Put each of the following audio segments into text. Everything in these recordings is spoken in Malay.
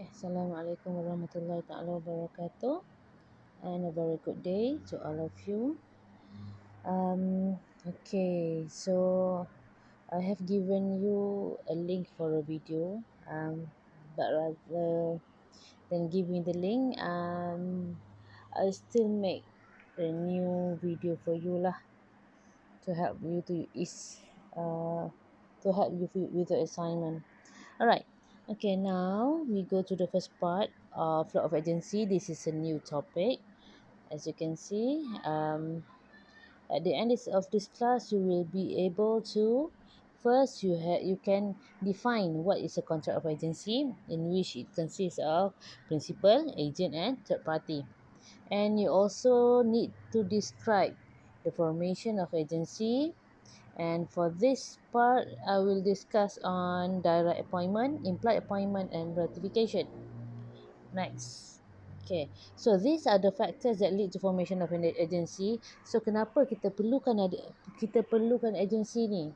Assalamualaikum warahmatullahi taala wabarakatuh, and a very good day to all of you. So I have given you a link for a video, but rather than giving the link, I still make a new video for you lah to help you with the assignment. Alright. Okay, now we go to the first part of law of agency. This is a new topic. As you can see, at the end of this class, you will be able to first you can define what is a contract of agency, in which it consists of principal, agent, and third party. And you also need to describe the formation of agency. And for this part, I will discuss on direct appointment, implied appointment, and ratification. Next. Okay. So these are the factors that lead to formation of an agency. So kenapa kita perlukan agensi ni?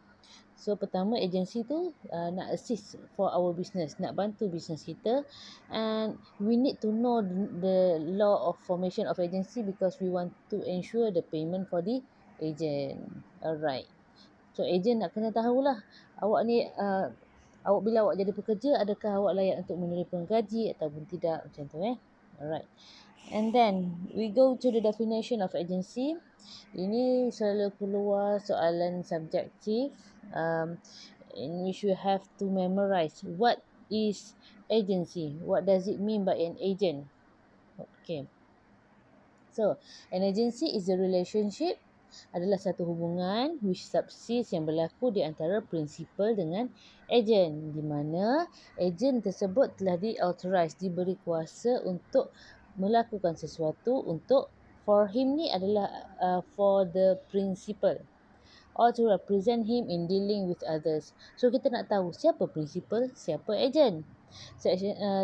So pertama, agensi tu nak assist for our business, nak bantu business kita, and we need to know the law of formation of agency because we want to ensure the payment for the agent. Alright. So agent nak kena tahulah awak ni awak bila awak jadi pekerja, adakah awak layak untuk menerima gaji ataupun tidak, macam tu Alright. And then we go to the definition of agency. Ini selalu keluar soalan subjektif, in which you have to memorize what is agency, what does it mean by an agent. Okay. So, an agency is a relationship, adalah satu hubungan which subsist yang berlaku di antara prinsipal dengan ejen, di mana ejen tersebut telah di-authorize, diberi kuasa untuk melakukan sesuatu untuk, for him ni adalah for the principal, or to represent him in dealing with others. So kita nak tahu siapa principal, siapa ejen.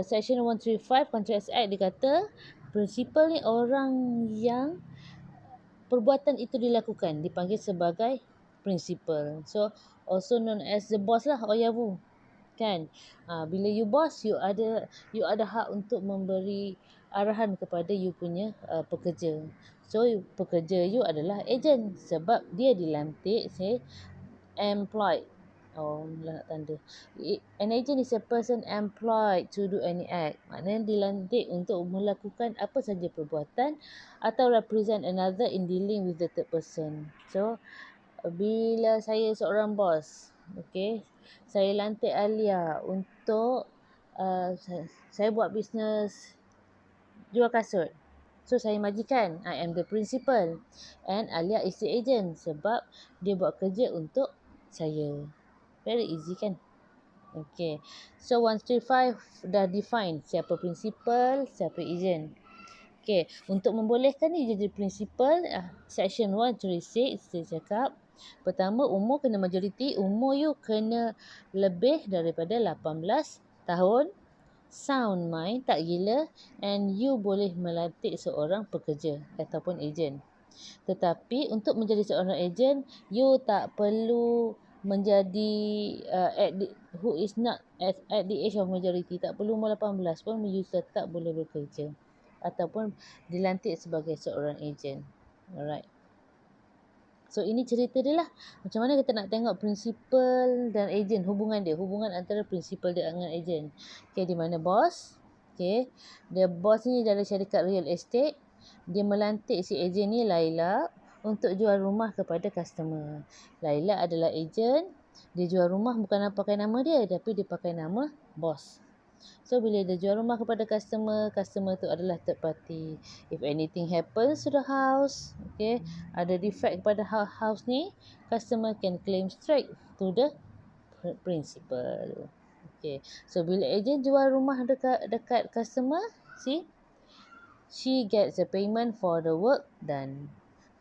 Section 135 Contracts Act dia kata principal ni orang yang perbuatan itu dilakukan, dipanggil sebagai principal. So also known as the boss lah, oyavu. Kan? Bila you boss, you ada hak untuk memberi arahan kepada you punya pekerja. So pekerja you adalah agent sebab dia dilantik employed. Nak tanda. An agent is a person employed to do any act. Maknanya dilantik untuk melakukan apa saja perbuatan atau represent another in dealing with the third person. So, bila saya seorang bos, okay, saya lantik Alia untuk saya buat bisnes jual kasut. So, saya majikan. I am the principal. And Alia is the agent sebab dia buat kerja untuk saya. Very easy kan? Okay. So 135 dah define siapa principal, siapa agent. Okay. Untuk membolehkan ni jadi principal, section 136 dia cakap, pertama, umur kena majoriti, umur you kena lebih daripada 18 tahun, sound mind, tak gila, and you boleh melantik seorang pekerja ataupun agent. Tetapi untuk menjadi seorang agent, you tak perlu menjadi who is not at the age of majority, tak perlu umur 18 pun you tetap boleh bekerja ataupun dilantik sebagai seorang agent. Alright. So ini cerita dia lah, macam mana kita nak tengok principal dan agent, hubungan antara principal dengan agent. Okay, di mana bos, okay, dia bos ni dari syarikat real estate, dia melantik si agent ni, Laila, untuk jual rumah kepada customer. Laila adalah agent, dia jual rumah bukan pakai nama dia, tapi dia pakai nama bos. So bila dia jual rumah kepada customer tu adalah third party. If anything happens to the house, okay, ada defect pada house ni, customer can claim straight to the principal. Okay, so bila agent jual rumah dekat customer, see, she gets a payment for the work done.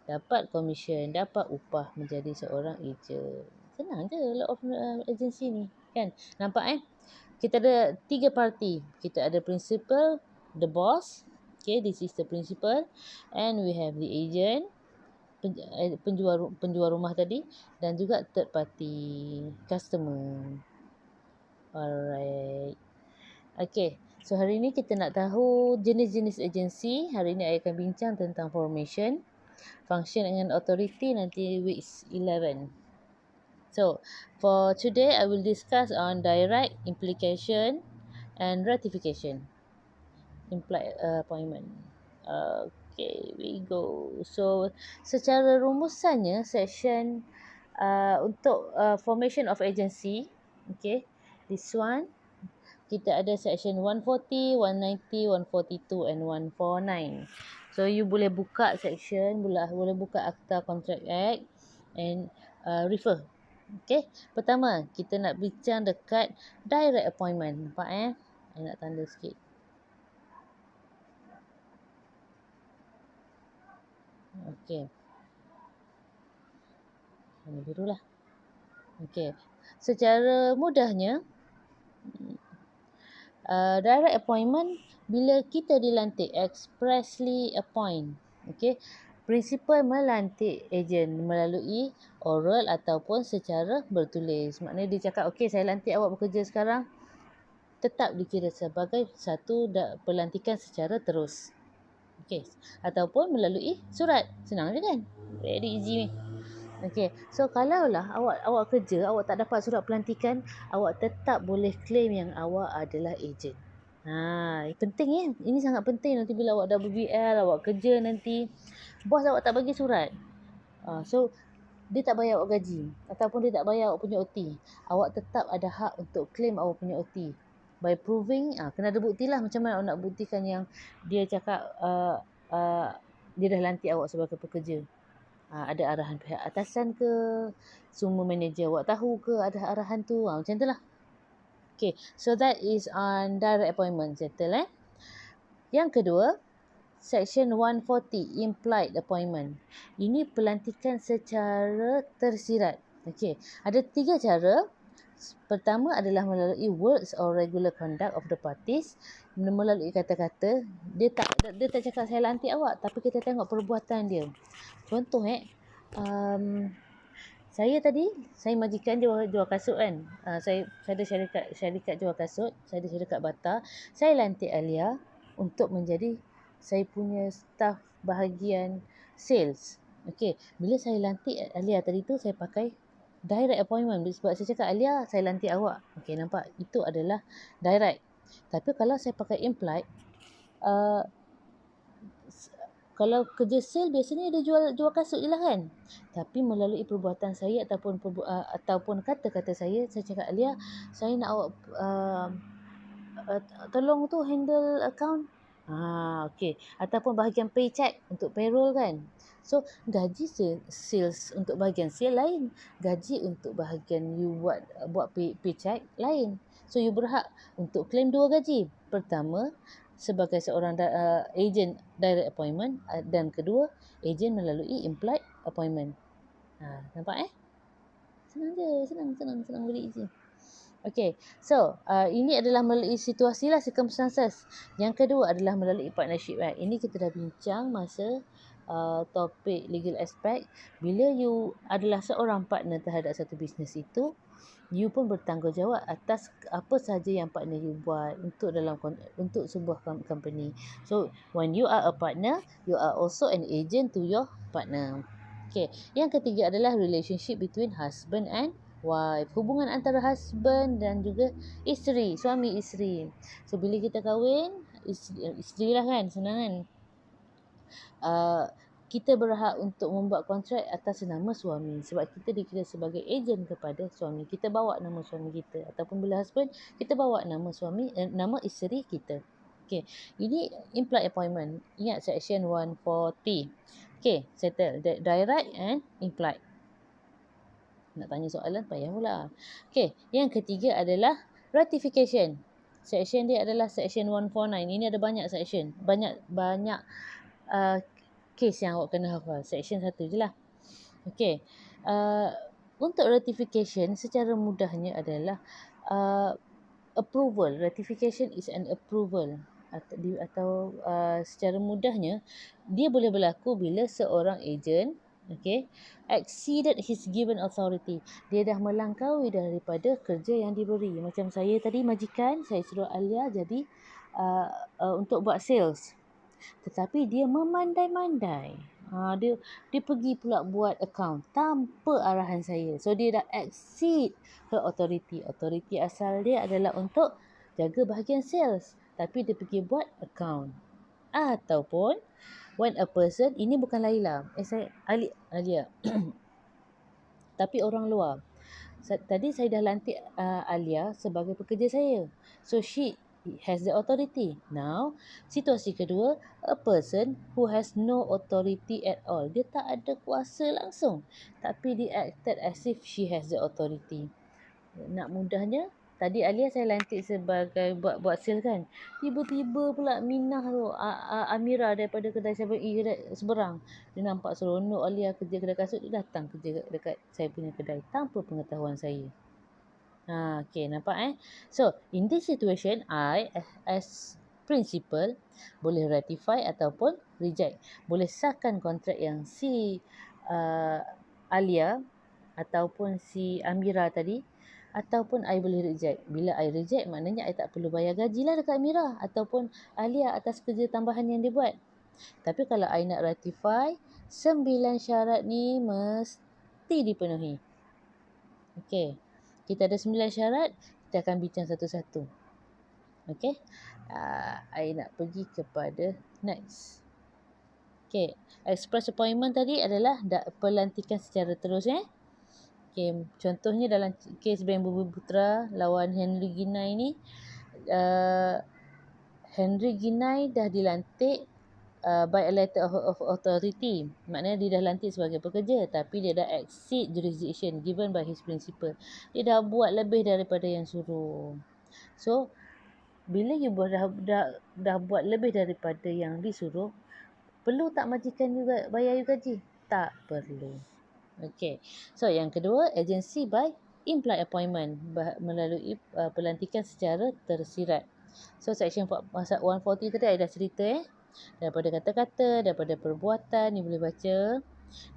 Dapat commission, dapat upah menjadi seorang agent. Senang je law of agency ni, kan? Nampak Kita ada 3 parti. Kita ada principal, the boss. Okay, this is the principal. And we have the agent, penjual rumah tadi, dan juga third party, customer. Alright. Okay. So hari ni kita nak tahu jenis-jenis agensi. Hari ni saya akan bincang tentang formation, function dengan authority nanti week 11. So for today I will discuss on direct, implication and ratification. Implied appointment. Okay, we go. So secara rumusannya section untuk formation of agency, okay, this one kita ada section 140, 190, 142 and 149. So you boleh buka section, boleh buka Akta Contract Act and refer. Okay, pertama kita nak bincang dekat direct appointment. Nampak Saya nak tanda sikit. Okay, warna biru lah. Okay, secara mudahnya direct appointment bila kita dilantik, expressly appoint. Okay, prinsipal melantik ejen melalui oral ataupun secara bertulis. Maknanya dia cakap, okay saya lantik awak bekerja sekarang, tetap dikira sebagai satu pelantikan secara terus. Okay, ataupun melalui surat. Senang je kan? Very easy ni. Okay, so kalaulah awak kerja, awak tak dapat surat pelantikan, awak tetap boleh claim yang awak adalah ejen. Penting Ini sangat penting nanti bila awak dah BBL, awak kerja nanti, bos awak tak bagi surat. So dia tak bayar awak gaji ataupun dia tak bayar awak punya OT. Awak tetap ada hak untuk claim awak punya OT. By proving, kena ada bukti lah macam mana awak nak buktikan yang dia cakap dia dah lantik awak sebagai pekerja. Ada arahan pihak atasan ke, semua manager awak tahu ke ada arahan tu, macam tu lah. Okay, so that is on direct appointment, settle Yang kedua, section 140, implied appointment. Ini pelantikan secara tersirat. Okay, ada 3 cara. Pertama adalah melalui words or regular conduct of the parties, melalui kata-kata. Dia tak cakap saya lantik awak, tapi kita tengok perbuatan dia. Contoh saya majikan jual kasut kan. Saya ada syarikat jual kasut, saya ada syarikat bata. Saya lantik Alia untuk menjadi saya punya staff bahagian sales. Okey, bila saya lantik Alia tadi tu, saya pakai direct appointment sebab saya cakap, Alia saya lantik awak. Okey, nampak? Itu adalah direct. Tapi kalau saya pakai implied, kalau kerja sale biasanya dia jual kasut je lah kan. Tapi melalui perbuatan saya ataupun kata-kata saya cakap, Alia saya nak awak tolong tu handle account. Okey. Ataupun bahagian paycheck untuk payroll kan. So, gaji sales untuk bahagian sale lain. Gaji untuk bahagian you buat paycheck lain. So, you berhak untuk claim 2 gaji. Pertama, sebagai seorang agent direct appointment dan kedua, agent melalui implied appointment. Nampak Senang je. Senang very easy. Okay, so ini adalah melalui situasi lah, circumstances. Yang kedua adalah melalui partnership. Ini kita dah bincang masa topik legal aspect. Bila you adalah seorang partner terhadap satu bisnes itu, you pun bertanggungjawab atas apa sahaja yang partner you buat untuk sebuah company. So when you are a partner, you are also an agent to your partner. Okay, yang ketiga adalah relationship between husband and wife. Hubungan antara husband dan juga isteri, suami isteri. So bila kita kahwin, isteri lah kan, senang kan. Kita berhak untuk membuat kontrak atas nama suami sebab kita dikira sebagai ejen kepada suami. Kita bawa nama suami kita, ataupun bila husband, kita bawa nama nama isteri kita. Okay, ini implied appointment. Ingat section 140. Okay, settle. Direct and implied. Nak tanya soalan payah pula. Okay, yang ketiga adalah ratification. Section dia adalah section 149. Ini ada banyak section. Banyak case yang awak kena hafal. Section 1 je lah. Okay. Untuk ratification, secara mudahnya adalah approval. Ratification is an approval. Atau secara mudahnya, dia boleh berlaku bila seorang ejen exceeded his given authority. Dia dah melangkaui daripada kerja yang diberi. Macam saya tadi majikan, saya suruh Alia jadi untuk buat sales. Tetapi dia memandai-mandai. Dia pergi pula buat account tanpa arahan saya. So dia dah exceed her authority. Authority asal dia adalah untuk jaga bahagian sales. Tapi dia pergi buat account. Ataupun when a person, ini bukan Laila. Alia. Tapi orang luar. Tadi saya dah lantik Alia sebagai pekerja saya. So she has the authority. Now, situasi kedua, a person who has no authority at all. Dia tak ada kuasa langsung. Tapi dia acted as if she has the authority. Nak mudahnya, tadi Alia saya lantik sebagai buat sale kan. Tiba-tiba pula Minah tu, Amira daripada kedai 7E seberang. Dia nampak seronok Alia kerja kedai kasut, dia datang kerja dekat saya punya kedai tanpa pengetahuan saya. Okay, nampak So, in this situation, I as principal boleh ratify ataupun reject. Boleh sahkan kontrak yang si Alia ataupun si Amira tadi, ataupun I boleh reject. Bila I reject, maknanya I tak perlu bayar gaji lah dekat Amira ataupun Alia atas kerja tambahan yang dia buat. Tapi kalau I nak ratify, 9 syarat ni mesti dipenuhi. Okay. Kita ada 9 syarat, kita akan bincang satu-satu. Okay. I nak pergi kepada next. Okay. Express appointment tadi adalah pelantikan secara terus. Okay. Contohnya dalam kes Bank Bumi Putra lawan Henry Ginai ni, Henry Ginai dah dilantik by a letter of authority. Maknanya dia dah lantik sebagai pekerja, tapi dia dah exceed jurisdiction given by his principal. Dia dah buat lebih daripada yang suruh. So, bila you dah buat lebih daripada yang disuruh, perlu tak majikan juga bayar you gaji? Tak perlu. Okay. So, yang kedua, agency by implied appointment melalui pelantikan secara tersirat. So, section 140 tadi I dah cerita daripada kata-kata, daripada perbuatan, ni boleh baca.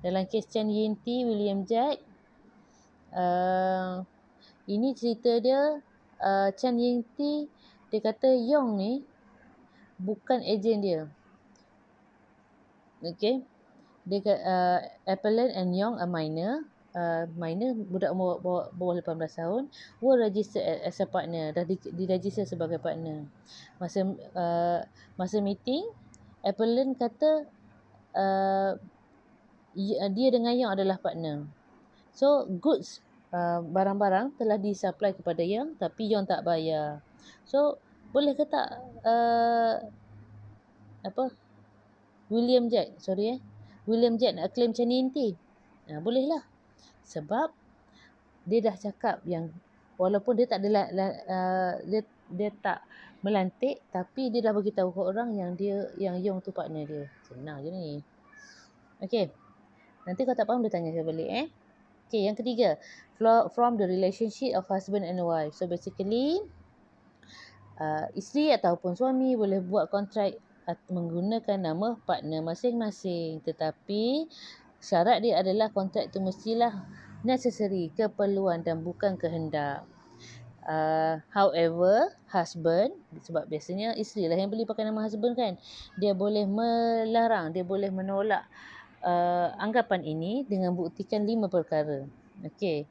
Dalam kes Chen Yinti, William Jack, ini cerita dia, Chen Yinti, dia kata Yong ni bukan ejen dia. Okay. Dia Appellant and Yong, a minor, budak bawah 18 tahun, were registered as a partner, dah diregister sebagai partner. Masa meeting, Appellant kata dia dengan Yang adalah partner. So, goods, barang-barang telah disupply kepada Yang, tapi Yang tak bayar. So, boleh ke tak William Jack nak claim Chen Yinti? Boleh lah. Sebab dia dah cakap yang walaupun dia tak dia tak melantik, tapi dia dah bagi tahu ke orang yang Yong tu partner dia. Senang je ni. Okay. Nanti kalau tak faham dia tanya saya balik. Okay, yang ketiga, from the relationship of husband and wife. So basically, isteri ataupun suami boleh buat kontrak menggunakan nama partner masing-masing. Tetapi syarat dia adalah kontrak itu mestilah necessary, keperluan dan bukan kehendak. However, husband, sebab biasanya isteri lah yang beli pakai nama husband kan, dia boleh melarang, dia boleh menolak anggapan ini dengan buktikan 5 perkara. Okay.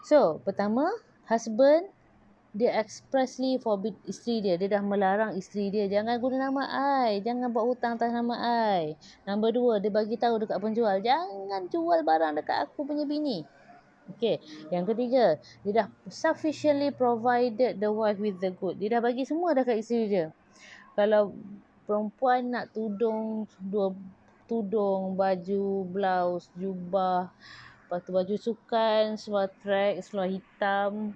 So, pertama, husband dia expressly forbid isteri dia. Dia dah melarang isteri dia, jangan guna nama I, jangan buat hutang atas nama I. Nombor 2, dia bagi tahu dekat penjual, jangan jual barang dekat aku punya bini. Okay. Yang ketiga, dia dah sufficiently provided the wife with the good. Dia dah bagi semua dekat isteri dia. Kalau perempuan nak tudung, baju, blouse, jubah, lepas tu baju sukan, seluar track, seluar hitam,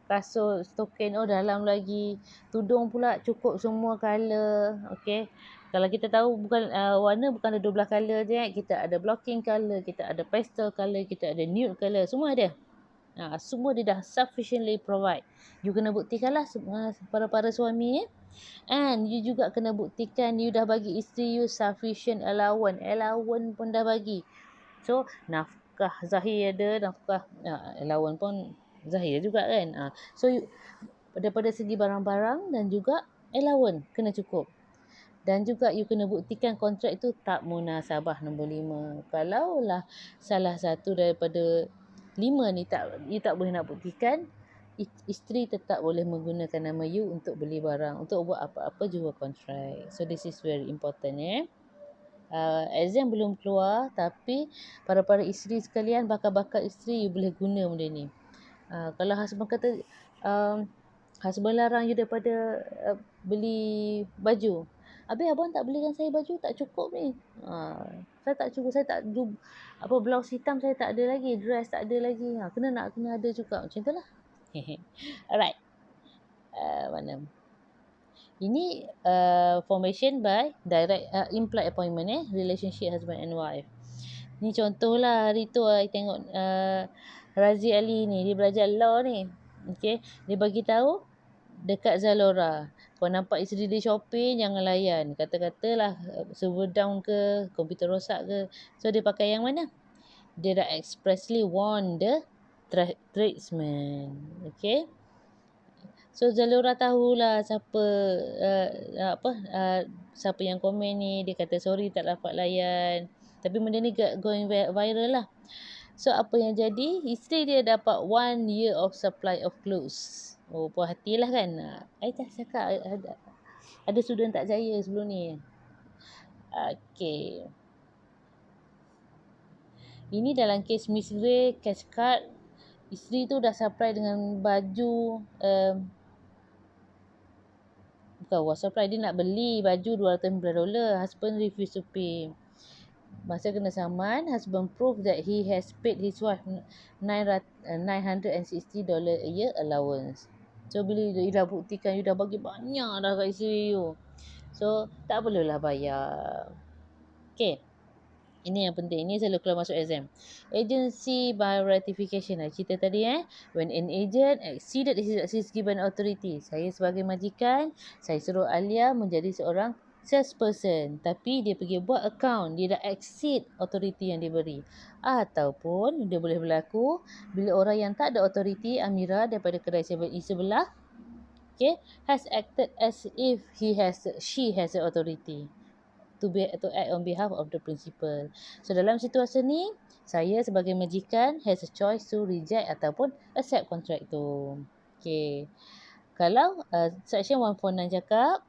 kasut, stokin, dalam lagi. Tudung pula cukup semua color. Okay. Kalau kita tahu bukan warna bukan ada 12 color je. Kita ada blocking color, kita ada pastel color, kita ada nude color. Semua ada. Semua dia dah sufficiently provide. You kena buktikanlah para suami. And you juga kena buktikan you dah bagi isteri you sufficient allowance. Allowance pun dah bagi. So, nafkah zahir ada, nafkah allowance pun zahir juga kan. So, daripada segi barang-barang dan juga allowance kena cukup. Dan juga you kena buktikan kontrak tu tak munasabah nombor 5. Kalaulah salah satu daripada 5 ni you tak boleh nak buktikan, isteri tetap boleh menggunakan nama you untuk beli barang, untuk buat apa-apa jual kontrak. So this is very important exam belum keluar, tapi para isteri sekalian, bakal isteri you boleh guna benda ni. Kalau husband kata husband larang you daripada beli baju, habis abang tak belikan saya baju, tak cukup ni. Saya tak cukup, saya tak do blouse hitam saya tak ada lagi, dress tak ada lagi. Kena ada juga, macam tu lah. Alright. Mana? Ini formation by direct implied appointment relationship husband and wife. Ni contohlah hari tu I tengok Razi Ali ni, dia belajar law ni. Okey, dia bagi tahu dekat Zalora, kau nampak isteri dia shopping, jangan layan. Kata-katalah server down ke, komputer rosak ke. So dia pakai yang mana? Dia dah expressly warn the tradesman. Okay. So Zalora tahulah siapa siapa yang komen ni. Dia kata sorry tak dapat layan. Tapi benda ni going viral lah. So apa yang jadi, isteri dia dapat 1 year of supply of clothes. Oh, puas hatilah kan. I dah cakap ada student tak jaya sebelum ni. Okay. Ini dalam kes Miss Ray cash card. Isteri tu dah supply dengan baju bukan was supply, dia nak beli baju $250. Husband refuse to pay. Masa kena saman, husband prove that he has paid his wife $960 a year allowance. So bila you dah buktikan you dah bagi banyak dah kat isteri you, so tak perlulah bayar. Okay. Ini yang penting. Ini selalu keluar masuk exam. Agency by ratification. Cerita tadi when an agent exceeded his given authority. Saya sebagai majikan, saya suruh Alia menjadi seorang salesperson. Tapi dia pergi buat account. Dia dah exceed authority yang diberi. Ataupun dia boleh berlaku bila orang yang tak ada authority, Amira daripada kedai 7E sebelah, okay, has acted as if she has the authority to act on behalf of the principal. So dalam situasi ni, saya sebagai majikan has a choice to reject ataupun accept kontrak tu. Okay. Kalau section 149 cakap,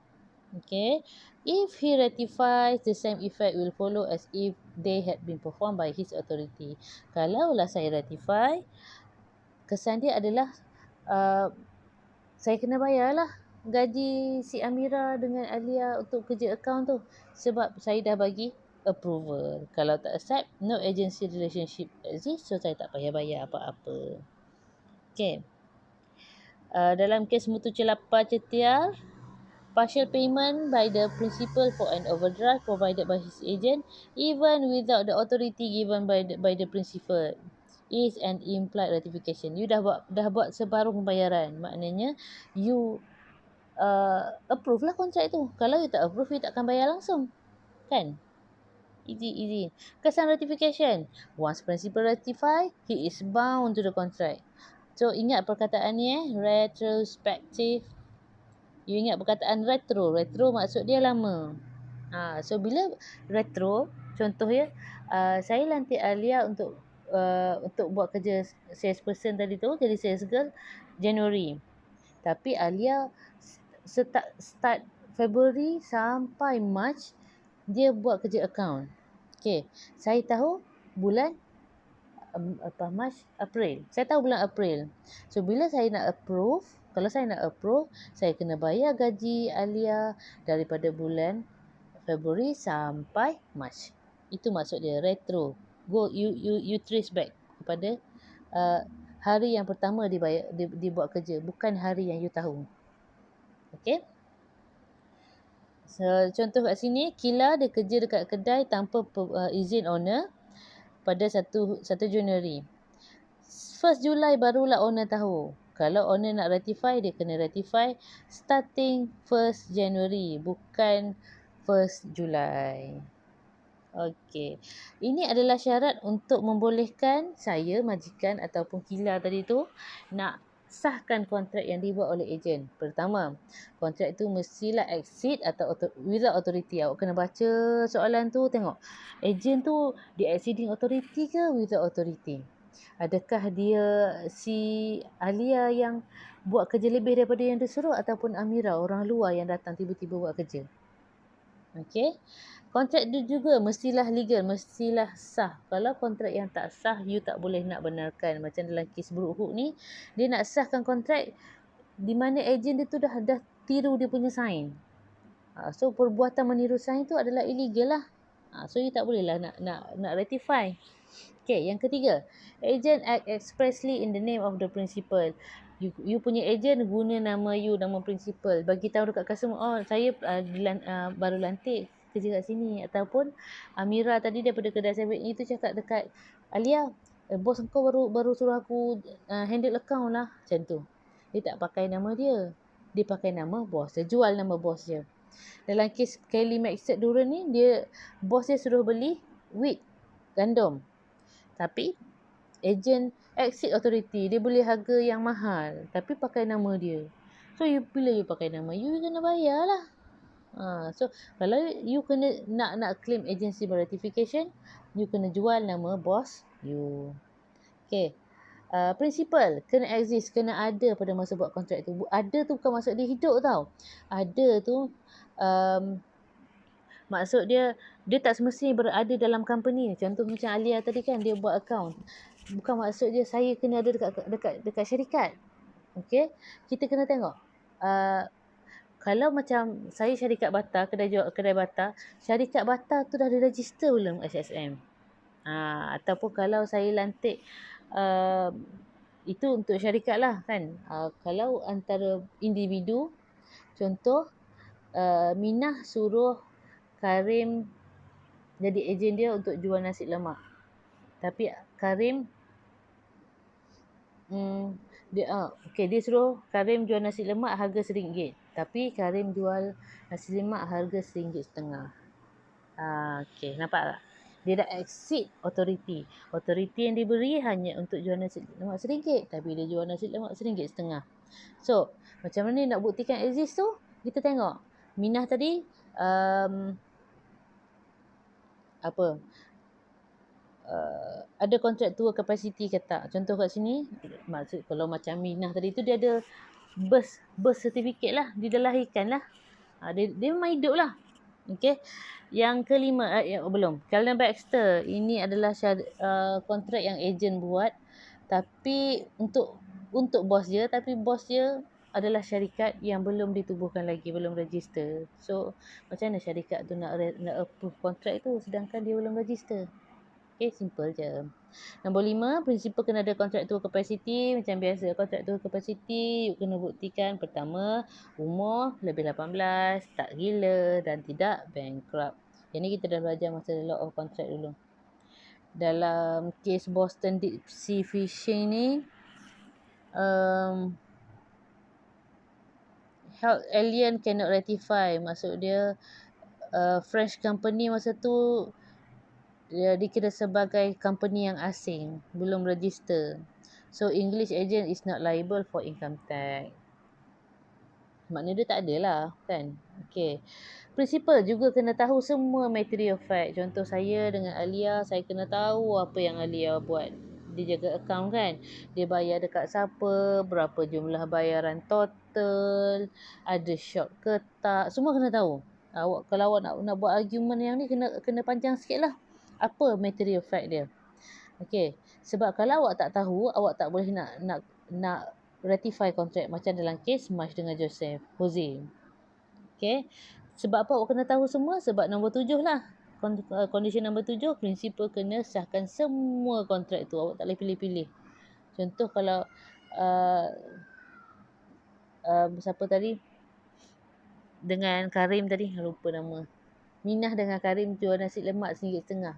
okay, if he ratifies, the same effect will follow as if they had been performed by his authority. Kalaulah saya ratify, kesan dia adalah saya kena bayarlah gaji si Amira dengan Alia untuk kerja account tu, sebab saya dah bagi approval. Kalau tak accept, no agency relationship exist, so saya tak payah bayar apa-apa. Okay. Dalam kes mutu celapa cetiar, partial payment by the principal for an overdraft provided by his agent, even without the authority given by the principal, is an implied ratification. You dah buat separuh pembayaran. Maknanya you approve lah kontrak tu. Kalau you tak approve, you takkan bayar langsung. Kan? Easy. Kesan ratification. Once principal ratify, he is bound to the contract. So ingat perkataan ni retrospective. You ingat perkataan retro. Retro maksud dia lama. So bila retro, contoh saya lantik Alia untuk buat kerja salesperson tadi tu, jadi sales girl Januari. Tapi Alia start February sampai March dia buat kerja account. Okay, saya tahu bulan March, April. Saya tahu bulan April. So bila saya nak approve, kalau saya nak approve, saya kena bayar gaji Alia daripada bulan February sampai March. Itu maksud dia retro. Go you trace back kepada hari yang pertama dia buat kerja, bukan hari yang you tahu. Okay. So, contoh kat sini, Kila dia kerja dekat kedai tanpa izin owner pada 1 Januari. 1 Julai barulah owner tahu. Kalau owner nak ratify, dia kena ratify starting 1 January, bukan 1 Julai. Okey. Ini adalah syarat untuk membolehkan saya, majikan ataupun Kila tadi tu, nak sahkan kontrak yang dibuat oleh ejen. Pertama, kontrak itu mestilah exceed atau without authority. Awak kena baca soalan tu, tengok. Ejen tu dia exceeding authority ke without authority? Adakah dia si Alia yang buat kerja lebih daripada yang disuruh ataupun Amira, orang luar yang datang tiba-tiba buat kerja? Okey. Kontrak tu juga mestilah legal, mestilah sah. Kalau kontrak yang tak sah, you tak boleh nak benarkan. Macam dalam kes Beruk ni, dia nak sahkan kontrak di mana ejen dia tu dah tiru dia punya sign. So perbuatan meniru sign tu adalah illegal lah. So you tak boleh lah nak rectify. Okay, yang ketiga, agent act expressly in the name of the principal. You punya agent guna nama you, nama principal. Bagi tahu dekat customer, oh saya baru lantik kerja kat sini. Ataupun Amira tadi daripada kedai 7 itu cakap dekat Alia, bos kau baru suruh aku handle account lah. Macam tu. Dia tak pakai nama dia. Dia pakai nama bos. Dia jual nama bos dia. Dalam kes Kelly Maxted Duran ni, bos dia suruh beli wheat, gandum. Tapi ejen exit authority, dia beli harga yang mahal tapi pakai nama dia. So bila you pakai nama you kena bayar lah. So kalau you kena nak claim agency ratification, you kena jual nama bos you. Okay. Principal kena exist, kena ada pada masa buat kontrak tu. Ada tu bukan maksud dia hidup tau. Ada tu maksud dia tak semestinya berada dalam company. Contoh macam Alia tadi kan, dia buat account. Bukan maksud dia saya kena ada dekat syarikat. Okey, kita kena tengok. Kalau macam saya syarikat Bata, kedai Bata, syarikat Bata tu dah ada register belum SSM? Ataupun kalau saya lantik itu untuk syarikat lah kan. Kalau antara individu, contoh Minah suruh Karim jadi ejen dia untuk jual nasi lemak. Tapi Karim dia suruh Karim jual nasi lemak harga RM1. Tapi Karim jual nasi lemak harga RM1.50. Okey, nampak tak? Dia dah exceed authority. Authority yang diberi hanya untuk jual nasi lemak RM1, tapi dia jual nasi lemak RM1.50. So, macam mana nak buktikan exist tu? Kita tengok. Minah tadi ada contractual capacity ke tak. Contoh kat sini, maksud kalau macam Minah tadi tu, dia ada birth certificate lah, dia dah lahirkan lah. Dia memang hidup lah. Okay. Yang kelima, belum. Calvin Baxter, ini adalah kontrak yang ejen buat, tapi untuk bos dia, tapi bos dia adalah syarikat yang belum ditubuhkan lagi, belum register. So, macam mana syarikat tu nak approve kontrak tu sedangkan dia belum register? Okay, simple je. Nombor 5, prinsipal kena ada contractual capacity. Macam biasa, contractual capacity, you kena buktikan pertama, umur lebih 18, tak gila dan tidak bankrupt. Yang ni kita dah belajar masa law of contract dulu. Dalam kes Boston Deep Sea Fishing ni, health alien cannot ratify. Maksud dia, French company masa tu, dia dikira sebagai company yang asing, belum register. So, English agent is not liable for income tax. Maknanya dia tak ada lah, kan? Okay. Principal juga kena tahu semua material fact. Contoh saya dengan Alia, saya kena tahu apa yang Alia buat. Dia jaga account kan. Dia bayar dekat siapa, berapa jumlah bayaran total, ada short ke tak. Semua kena tahu. Kalau awak nak buat argument yang ni, kena panjang sikit lah. Apa material fact dia. Okay. Sebab kalau awak tak tahu, awak tak boleh nak ratify kontrak macam dalam kes Marsh dengan Jose. Okay. Sebab apa awak kena tahu semua? Sebab nombor 7 lah. Condition nombor 7, prinsipal kena sahkan semua kontrak tu. Awak tak boleh pilih-pilih. Contoh kalau siapa tadi? Dengan Karim tadi, lupa nama. Minah dengan Karim jual nasi lemak RM1.50.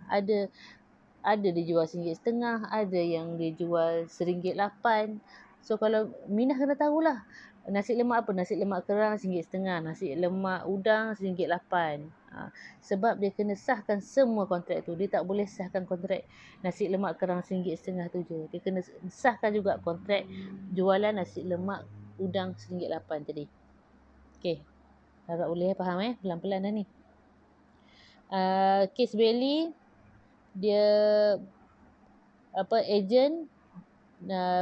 Ada dia jual RM1.50, ada yang dia jual RM1.8. So kalau Minah kena tahulah nasi lemak apa, nasi lemak kerang RM1.5, nasi lemak udang RM1.8. Sebab dia kena sahkan semua kontrak tu. Dia tak boleh sahkan kontrak nasi lemak kerang RM1.5 tu je. Dia kena sahkan juga kontrak jualan nasi lemak udang RM1.8 tadi. Okey, harap boleh faham pelan-pelan dah ni. Kes Bailey, dia ejen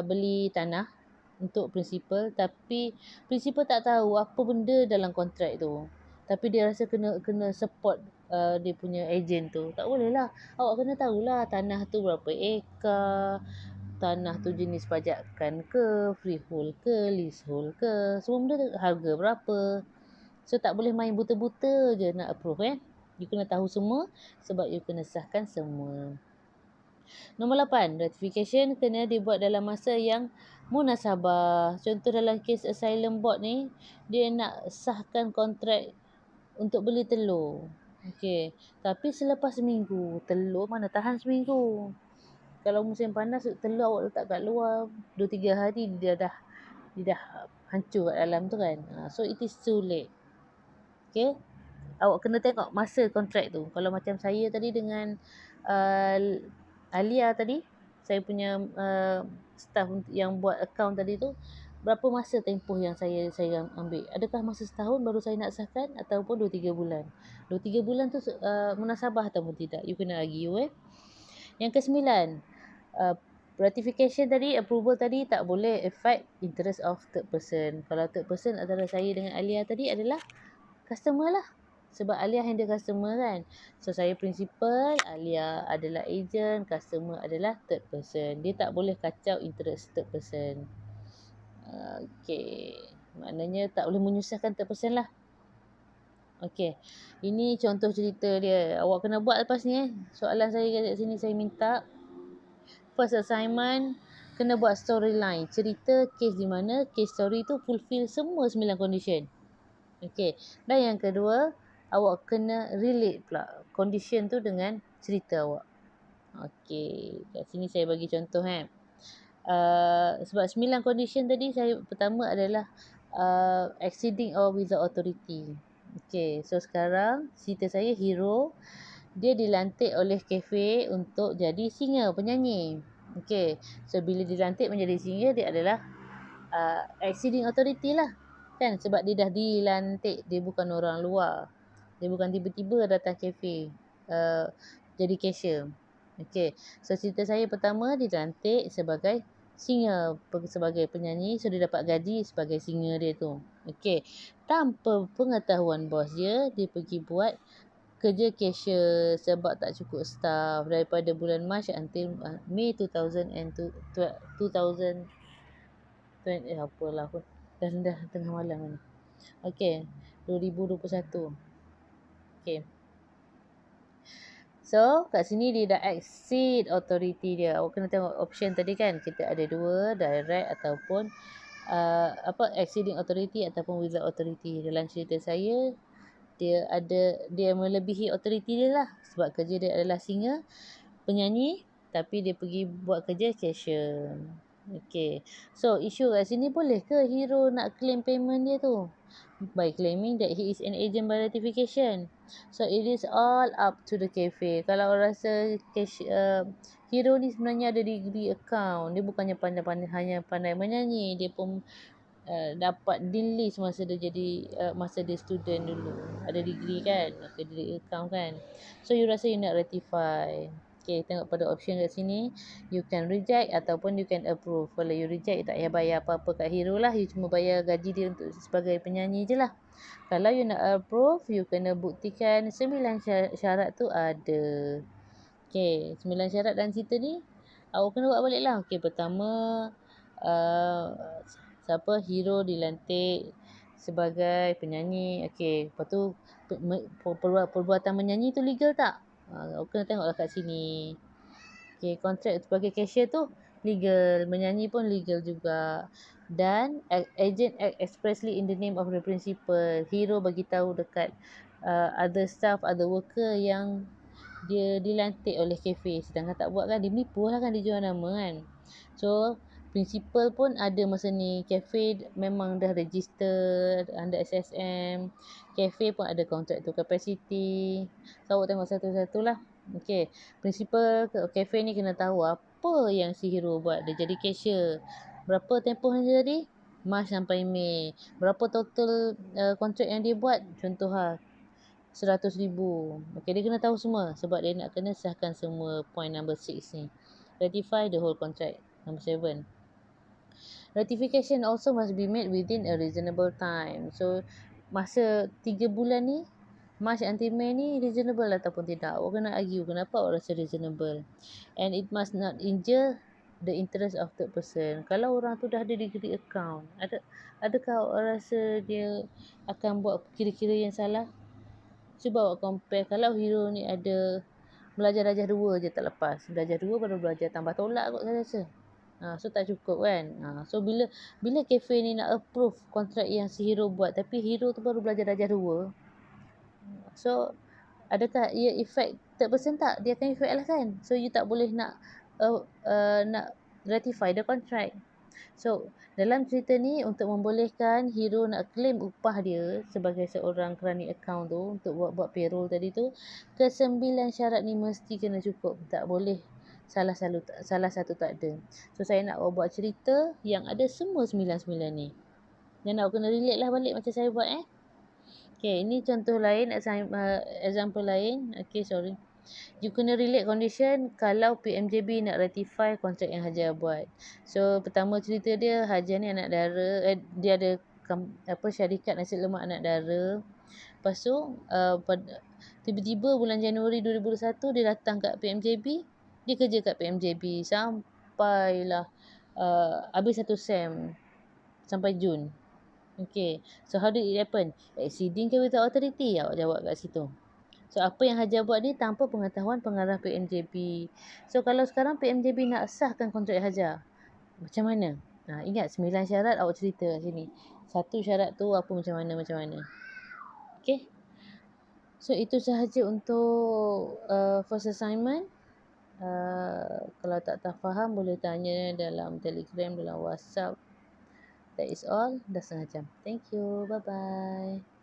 beli tanah untuk principal, tapi principal tak tahu apa benda dalam kontrak tu. Tapi dia rasa kena support dia punya ejen tu. Tak boleh lah. Awak kena tahulah tanah tu berapa ekar, tanah tu jenis pajakan ke, freehold ke, leasehold ke, semua benda tu harga berapa. So tak boleh main buta-buta je nak approve You kena tahu semua sebab you kena sahkan semua. Nombor 8, ratification kena dibuat dalam masa yang munasabah. Contoh dalam kes asylum board ni, dia nak sahkan kontrak untuk beli telur. Okey, tapi selepas seminggu, telur mana tahan seminggu. Kalau musim panas, telur awak letak kat luar 2-3 hari dia dah hancur kat dalam tu kan. So it is too late. Okey, awak kena tengok masa kontrak tu. Kalau macam saya tadi dengan Alia tadi, saya punya staff yang buat account tadi tu, berapa masa tempoh yang saya ambil? Adakah masa setahun baru saya nak sahkan ataupun 2-3 bulan? 2-3 bulan tu munasabah ataupun tidak? You kena argue Yang ke-9, ratification tadi, approval tadi tak boleh affect interest of third person. Kalau third person antara saya dengan Alia tadi adalah customer lah. Sebab Alia handle customer kan. So saya principal, Alia adalah agent, customer adalah third person. Dia tak boleh kacau interest third person. Okay, maknanya tak boleh menyusahkan third person lah. Okay, ini contoh cerita dia. Awak kena buat lepas ni Soalan saya kat sini, saya minta first assignment kena buat storyline. Cerita case di mana case story tu fulfill semua 9 condition. Okay, dan yang kedua, awak kena relate pula condition tu dengan cerita awak. Okay, kat sini saya bagi contoh sebab 9 condition tadi, saya pertama adalah exceeding or without authority. Okay, so sekarang cerita saya hero, dia dilantik oleh kafe untuk jadi singer, penyanyi. Okay, so bila dilantik menjadi singer, dia adalah exceeding authority lah. Kan, sebab dia dah dilantik, dia bukan orang luar. Dia bukan tiba-tiba datang kafe jadi cashier. Okay, so cerita saya pertama, dilantik sebagai singer, sebagai penyanyi. So dia dapat gaji sebagai singer dia tu. Okay, tanpa pengetahuan bos dia pergi buat kerja cashier sebab tak cukup staff daripada bulan Mac until Mei 2020, apalah pun. Dah tengah malam ni. Okay, 2021. Okay. So, kat sini dia dah exceed authority dia. Awak kena tengok option tadi kan. Kita ada dua, direct ataupun exceeding authority ataupun without authority. Dalam cerita saya, dia melebihi authority dia lah. Sebab kerja dia adalah singer, penyanyi, tapi dia pergi buat kerja cashier. Okay. So, isu kat sini, boleh ke hero nak claim payment dia tu? By claiming that he is an agent by ratification. So, it is all up to the cafe. Kalau orang rasa hero ni sebenarnya ada degree account. Dia bukannya hanya pandai menyanyi. Dia pun dapat dean list masa dia jadi masa dia student dulu. Ada degree kan, degree account kan. So, you rasa you nak ratify. Okay, tengok pada option kat sini. You can reject ataupun you can approve. Kalau you reject, you tak payah bayar apa-apa kat hero lah. You cuma bayar gaji dia untuk sebagai penyanyi je lah. Kalau you nak approve, you kena buktikan 9 syarat tu ada. Okay, 9 syarat dalam cerita ni, awak kena buat balik lah. Okay, pertama, hero dilantik sebagai penyanyi. Okay, lepas tu perbuatan menyanyi tu legal tak? Awak kena tengoklah kat sini. Okay, kontrak sebagai cashier tu legal, menyanyi pun legal juga. Dan agent act expressly in the name of the principal. Hero bagi tahu dekat other staff, other worker yang dia dilantik oleh kafe, sedangkan tak buat kan, dia menipu lah kan, dia jual nama kan. So Principal pun ada masa ni. Cafe memang dah register under SSM. Cafe pun ada kontrak tu capacity. So awak tengok satu-satu lah. Okay. Principal cafe ni kena tahu apa yang si hero buat. Dia jadi cashier. Berapa tempoh dia tadi? Mac sampai Mei. Berapa total kontrak yang dia buat? Contoh lah. 100,000. Okay, dia kena tahu semua sebab dia nak kena sahkan semua point number 6 ni. Ratify the whole contract. Number 7. Ratification also must be made within a reasonable time. So, masa 3 bulan ni, March until May ni reasonable ataupun tidak. Awak kena argue kenapa awak rasa reasonable. And it must not injure the interest of third person. Kalau orang tu dah ada degree account, adakah awak rasa dia akan buat kira-kira yang salah? Cuba awak compare. Kalau hero ni ada belajar darjah 2 je tak lepas. Darjah 2 baru belajar tambah tolak kot saya rasa. So tak cukup kan. So bila cafe ni nak approve kontrak yang si hero buat tapi hero tu baru belajar darjah 2. So adakah ia efek third person tak? Dia akan efek lah kan. So you tak boleh nak ratify the contract. So dalam cerita ni untuk membolehkan hero nak claim upah dia sebagai seorang kerani account tu untuk buat payroll tadi tu, ke-9 syarat ni mesti kena cukup. Tak boleh salah satu tak ada. So saya nak buat cerita yang ada semua 9 ni. Dan awak kena relate lah balik macam saya buat Okay, ini contoh lain, example lain. Okay, sorry. You kena relate condition kalau PMJB nak ratify kontrak yang Hajar buat. So, pertama cerita dia, Hajar ni anak dara, dia ada syarikat nasi lemak anak dara. Lepas tu, tiba-tiba bulan Januari 2021, dia datang kat PMJB. Dia kerja kat PMJB sampailah habis 1 sem. Sampai Jun. Okay. So, how did it happen? Exceeding capital authority. Awak jawab kat situ. So, apa yang Hajar buat ni tanpa pengetahuan pengarah PMJB. So, kalau sekarang PMJB nak sahkan kontrak Hajar, macam mana? Ingat 9 syarat awak cerita kat sini. Satu syarat tu apa macam mana. Okay. So, itu sahaja untuk first assignment. Kalau tak faham boleh tanya dalam Telegram, dalam WhatsApp. That is all. Dah setengah jam. Thank you. Bye-bye.